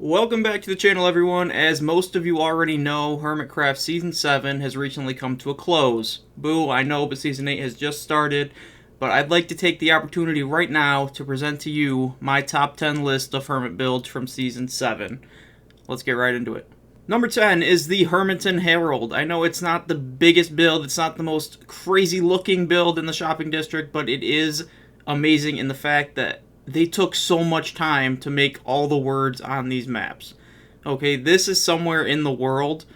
Welcome back to the channel, everyone. As most of you already know, Hermitcraft Season 7 has recently come to a close. Boo, I know, but Season 8 has just started. But I'd like to take the opportunity right now to present to you my top 10 list of Hermit builds from Season 7. Let's get right into it. Number 10 is the Hermiton Herald. I know it's not the biggest build, it's not the most crazy looking build in the shopping district, but it is amazing in the fact that they took so much time to make all the words on these maps. Okay, this is somewhere in the world,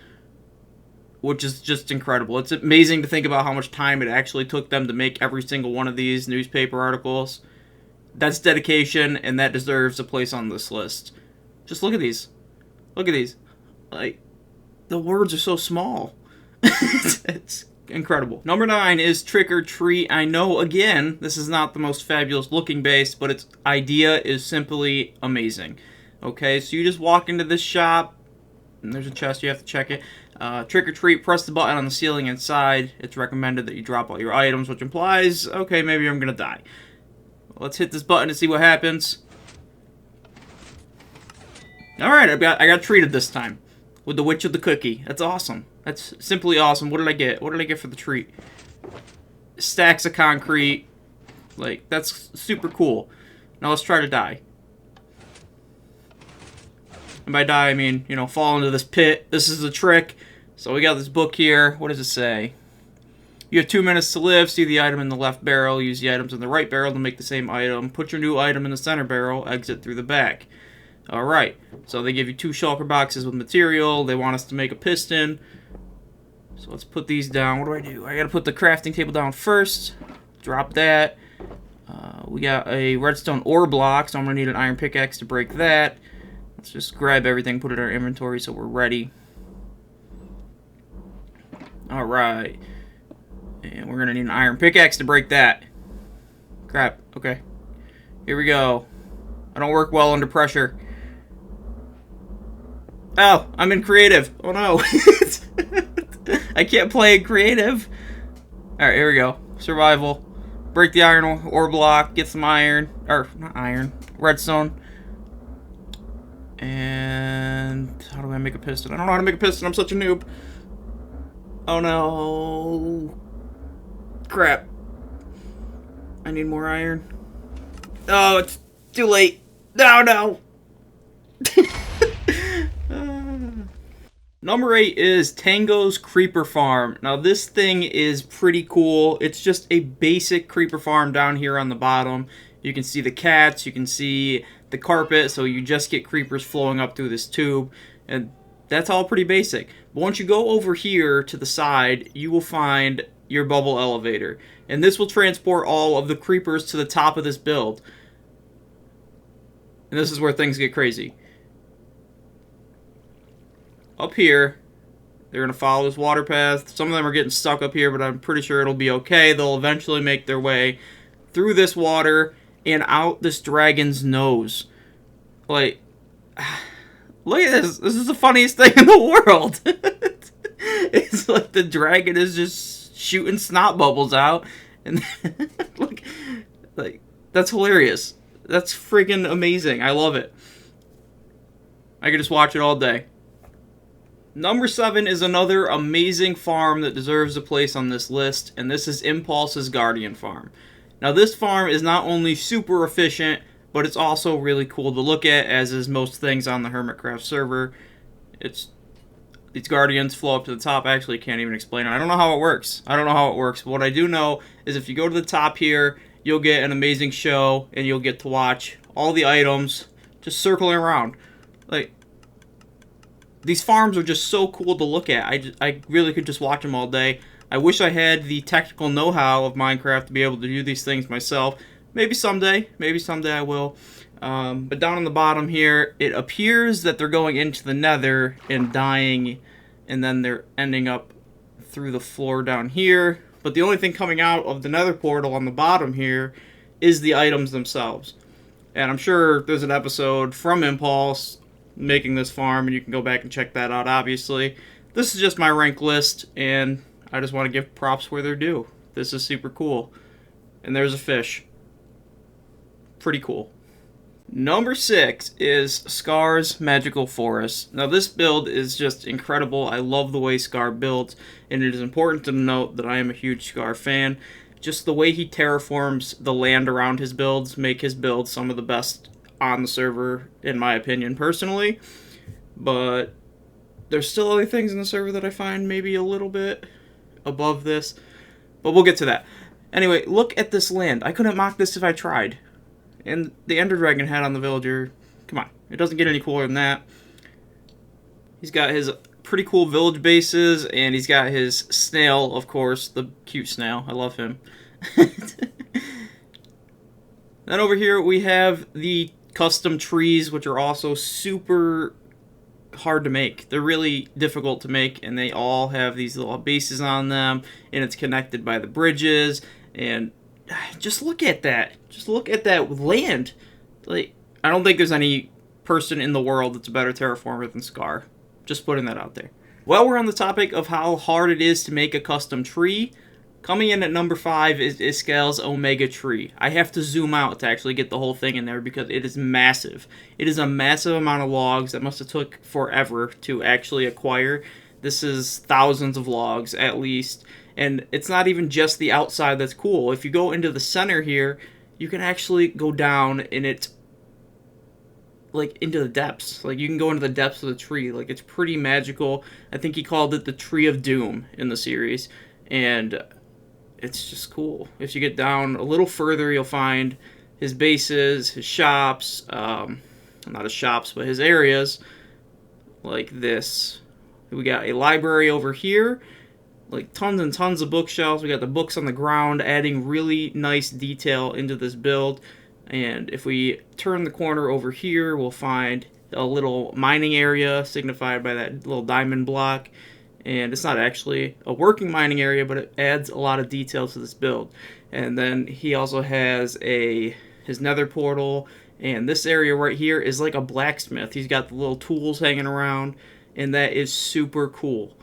which is just incredible. It's amazing to think about how much time it actually took them to make every single one of these newspaper articles. That's dedication, and that deserves a place on this list. Just look at these. Look at these. Like, the words are so small. It's incredible. Number 9 is Trick or Treat. I know, again, this is not the most fabulous looking base, but its idea is simply amazing. Okay, so you just walk into this shop, and there's a chest, you have to check it. Trick or Treat, press the button on the ceiling inside. It's recommended that you drop all your items, which implies, okay, maybe I'm gonna die. Let's hit this button to see what happens. Alright, I got treated this time. With the Witch of the Cookie. That's awesome. That's simply awesome. What did I get? What did I get for the treat? Stacks of concrete. Like, that's super cool. Now let's try to die. And by die, I mean, you know, fall into this pit. This is the trick. So we got this book here. What does it say? You have 2 minutes to live. See the item in the left barrel. Use the items in the right barrel to make the same item. Put your new item in the center barrel. Exit through the back. Alright, so they give you 2 shulker boxes with material. They want us to make a piston. So let's put these down. What do? I gotta put the crafting table down first. Drop that. We got a redstone ore block, so I'm gonna need an iron pickaxe to break that. Let's just grab everything, put it in our inventory so we're ready. Alright. And we're gonna need an iron pickaxe to break that. Crap, okay. Here we go. I don't work well under pressure. Oh, I'm in creative. Oh no. I can't play in creative. Alright, here we go. Survival. Break the iron ore block. Get some iron. Or, not iron. Redstone. And how do I make a piston? I don't know how to make a piston. I'm such a noob. Oh no. Crap. I need more iron. Oh, it's too late. No. Number 8 is Tango's Creeper Farm. Now this thing is pretty cool. It's just a basic creeper farm down here on the bottom. You can see the cats, you can see the carpet, so you just get creepers flowing up through this tube. And that's all pretty basic. But once you go over here to the side, you will find your bubble elevator. And this will transport all of the creepers to the top of this build. And this is where things get crazy. Up here, they're going to follow this water path. Some of them are getting stuck up here, but I'm pretty sure it'll be okay. They'll eventually make their way through this water and out this dragon's nose. Like, look at this. This is the funniest thing in the world. It's like the dragon is just shooting snot bubbles out. And look, like, that's hilarious. That's freaking amazing. I love it. I could just watch it all day. Number 7 is another amazing farm that deserves a place on this list, and this is Impulse's Guardian Farm. Now this farm is not only super efficient, but it's also really cool to look at, as is most things on the Hermitcraft server. These guardians flow up to the top. I actually can't even explain it. I don't know how it works. But what I do know is if you go to the top here, you'll get an amazing show, and you'll get to watch all the items just circling around. Like, these farms are just so cool to look at. I really could just watch them all day. I wish I had the technical know-how of Minecraft to be able to do these things myself. Maybe someday I will. But down on the bottom here, it appears that they're going into the nether and dying, and then they're ending up through the floor down here. But the only thing coming out of the nether portal on the bottom here is the items themselves. And I'm sure there's an episode from Impulse making this farm, and you can go back and check that out, obviously. This is just my rank list, and I just want to give props where they're due. This is super cool. And there's a fish. Pretty cool. Number 6 is Scar's Magical Forest. Now, this build is just incredible. I love the way Scar builds, and it is important to note that I am a huge Scar fan. Just the way he terraforms the land around his builds make his builds some of the best on the server, in my opinion, personally. But there's still other things in the server that I find maybe a little bit above this, but we'll get to that. Anyway, look at this land. I couldn't mock this if I tried. And the Ender Dragon head on the villager, come on, it doesn't get any cooler than that. He's got his pretty cool village bases, and he's got his snail, of course, the cute snail. I love him. Then over here we have the custom trees, which are also super hard to make. They're really difficult to make, and they all have these little bases on them, and it's connected by the bridges. And just look at that. Just look at that land. Like, I don't think there's any person in the world that's a better terraformer than Scar. Just putting that out there. While we're on the topic of how hard it is to make a custom tree, coming in at number 5 is Iskal's Omega Tree. I have to zoom out to actually get the whole thing in there because it is massive. It is a massive amount of logs that must have took forever to actually acquire. This is thousands of logs at least. And it's not even just the outside that's cool. If you go into the center here, you can actually go down and it's like into the depths. Like, you can go into the depths of the tree. Like, it's pretty magical. I think he called it the Tree of Doom in the series. And it's just cool. If you get down a little further, you'll find his bases, his shops, not his shops, but his areas, like this. We got a library over here, like tons and tons of bookshelves. We got the books on the ground, adding really nice detail into this build. And if we turn the corner over here, we'll find a little mining area signified by that little diamond block. And it's not actually a working mining area, but it adds a lot of detail to this build. And then he also has his nether portal, and this area right here is like a blacksmith. He's got the little tools hanging around, and that is super cool.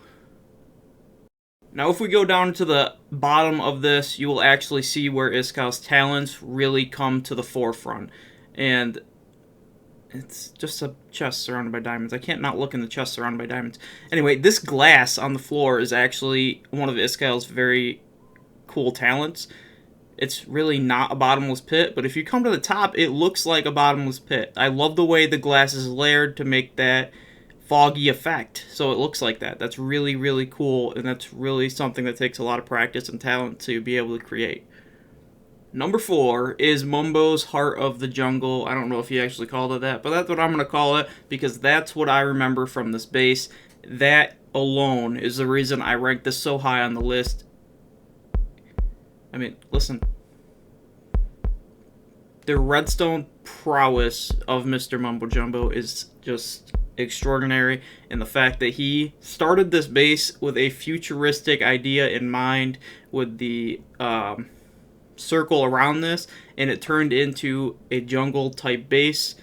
Now, if we go down to the bottom of this, you will actually see where Iskal's talents really come to the forefront. And it's just a chest surrounded by diamonds. I can't not look in the chest surrounded by diamonds. Anyway, this glass on the floor is actually one of Iskal's very cool talents. It's really not a bottomless pit, but if you come to the top, it looks like a bottomless pit. I love the way the glass is layered to make that foggy effect, so it looks like that. That's really, really cool, and that's really something that takes a lot of practice and talent to be able to create. Number 4 is Mumbo's Heart of the Jungle. I don't know if he actually called it that, but that's what I'm going to call it because that's what I remember from this base. That alone is the reason I ranked this so high on the list. I mean, listen. The redstone prowess of Mr. Mumbo Jumbo is just extraordinary, and the fact that he started this base with a futuristic idea in mind with the circle around this, and it turned into a jungle type base,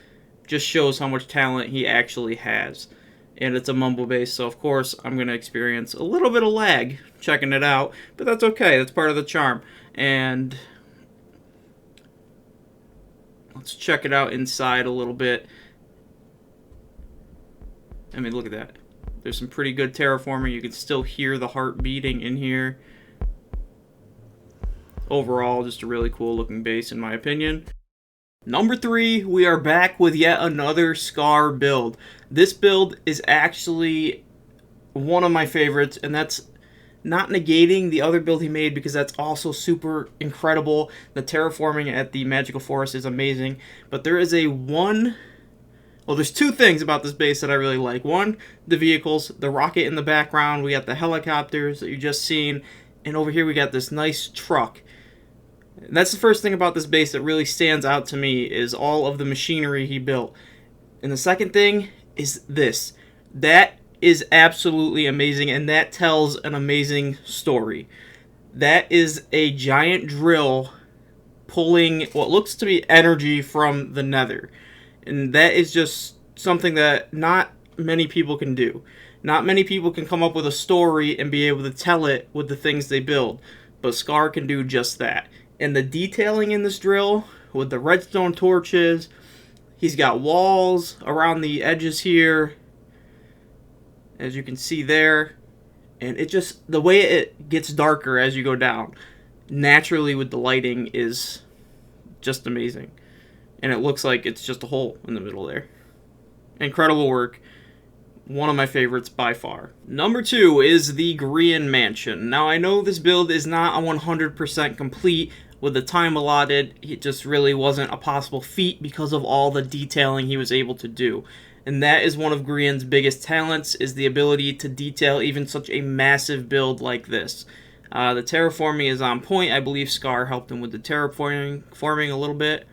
just shows how much talent he actually has. And it's a Mumbo base, so of course I'm going to experience a little bit of lag checking it out, but that's okay, that's part of the charm. And let's check it out inside a little bit. I mean, look at that. There's some pretty good terraforming. You can still hear the heart beating in here. Overall, just a really cool looking base in my opinion. Number 3, we are back with yet another Scar build. This build is actually one of my favorites, and that's not negating the other build he made because that's also super incredible. The terraforming at the Magical Forest is amazing, but there is there's two things about this base that I really like. One, the vehicles, the rocket in the background, we got the helicopters that you just seen, and over here we got this nice truck. And that's the first thing about this base that really stands out to me is all of the machinery he built. And the second thing is this. That is absolutely amazing, and that tells an amazing story. That is a giant drill pulling what looks to be energy from the nether. And that is just something that not many people can do. Not many people can come up with a story and be able to tell it with the things they build. But Scar can do just that. And the detailing in this drill, with the redstone torches, He's got walls around the edges here, as you can see there. And it just, the way it gets darker as you go down, naturally with the lighting, is just amazing. And it looks like it's just a hole in the middle there. Incredible work. One of my favorites by far. Number 2 is the Grian Mansion. Now, I know this build is not a 100% complete. With the time allotted, it just really wasn't a possible feat because of all the detailing he was able to do. And that is one of Grian's biggest talents, is the ability to detail even such a massive build like this. The terraforming is on point. I believe Scar helped him with the terraforming a little bit.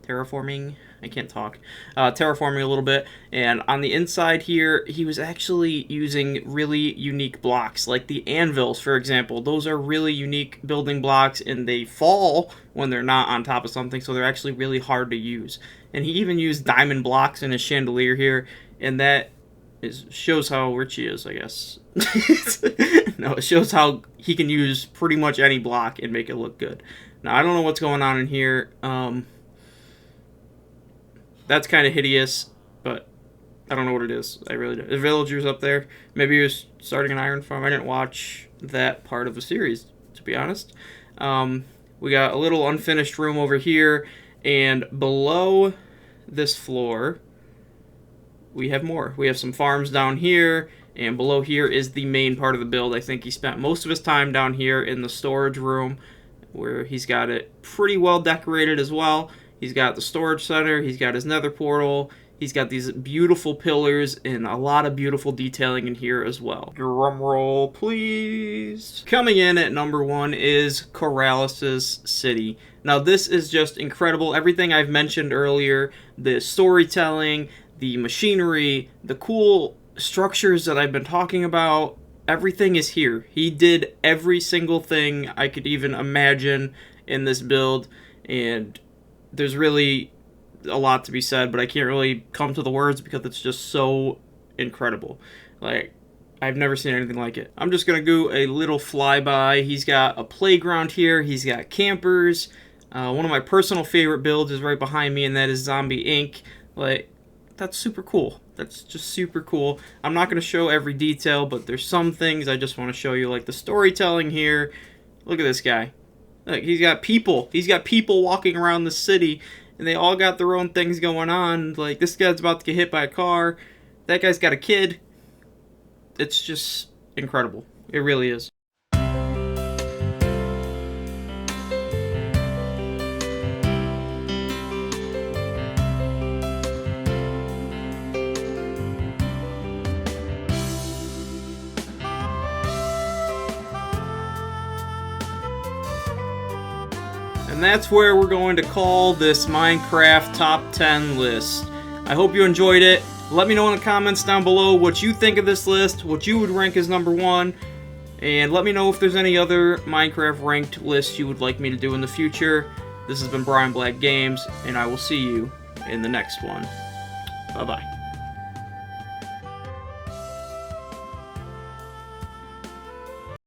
Terraforming a little bit. And on the inside here, he was actually using really unique blocks, like the anvils, for example. Those are really unique building blocks, and they fall when they're not on top of something, so they're actually really hard to use. And he even used diamond blocks in his chandelier here, and that shows how rich he is, I guess. No, it shows how he can use pretty much any block and make it look good. Now, I don't know what's going on in here. That's kind of hideous, but I don't know what it is. I really don't. The villager's up there. Maybe he was starting an iron farm. I didn't watch that part of the series, to be honest. We got a little unfinished room over here, and below this floor, we have more. We have some farms down here, and below here is the main part of the build. I think he spent most of his time down here in the storage room, where he's got it pretty well decorated as well. He's got the storage center, he's got his nether portal, he's got these beautiful pillars, and a lot of beautiful detailing in here as well. Drum roll, please. Coming in at number 1 is Corrales' City. Now, this is just incredible. Everything I've mentioned earlier, the storytelling, the machinery, the cool structures that I've been talking about, everything is here. He did every single thing I could even imagine in this build, and there's really a lot to be said, but I can't really come to the words because it's just so incredible. Like, I've never seen anything like it. I'm just going to do a little flyby. He's got a playground here. He's got campers. One of my personal favorite builds is right behind me, and that is Zombie Inc. Like, that's super cool. That's just super cool. I'm not going to show every detail, but there's some things I just want to show you, like the storytelling here. Look at this guy. Look, he's got people. He's got people walking around the city, and they all got their own things going on. Like, this guy's about to get hit by a car. That guy's got a kid. It's just incredible. It really is. And that's where we're going to call this Minecraft Top 10 list. I hope you enjoyed it. Let me know in the comments down below what you think of this list, what you would rank as number 1, and let me know if there's any other Minecraft ranked lists you would like me to do in the future. This has been Brian Black Games, and I will see you in the next one. Bye-bye.